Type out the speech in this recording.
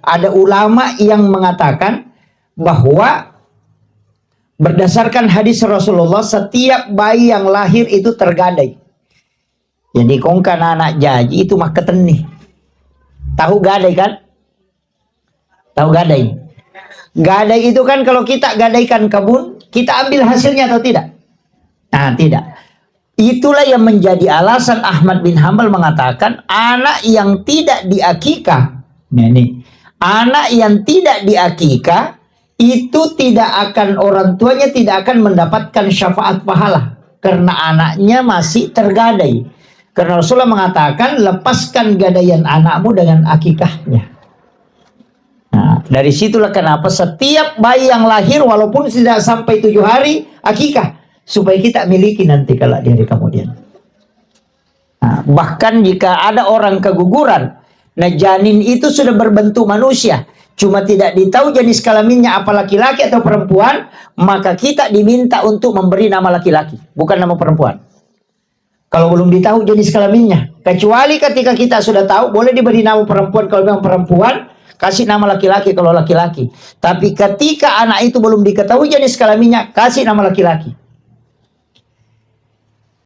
Ada ulama yang mengatakan bahwa berdasarkan hadis Rasulullah, setiap bayi yang lahir itu tergadai. Jadi kongkan anak jaji itu mah keteni. Tahu gadai kan? Tahu gadai? Gadai itu kan kalau kita gadaikan kebun, kita ambil hasilnya atau tidak? Nah, tidak. Itulah yang menjadi alasan Ahmad bin Hambal mengatakan anak yang tidak diakikah, ini anak yang tidak diakikah itu tidak akan, orang tuanya tidak akan mendapatkan syafaat pahala karena anaknya masih tergadai. Karena Rasulullah mengatakan lepaskan gadaian anakmu dengan akikahnya. Nah, dari situlah kenapa setiap bayi yang lahir walaupun tidak sampai 7 hari akikah, supaya kita miliki nanti kalau di hari kemudian. Nah, bahkan jika ada orang keguguran, nah janin itu sudah berbentuk manusia, cuma tidak ditahu jenis kelaminnya apa laki-laki atau perempuan, maka kita diminta untuk memberi nama laki-laki, bukan nama perempuan. Kalau belum ditahu jenis kelaminnya, kecuali ketika kita sudah tahu, boleh diberi nama perempuan kalau memang perempuan, kasih nama laki-laki kalau laki-laki. Tapi ketika anak itu belum diketahui jenis kelaminnya, kasih nama laki-laki.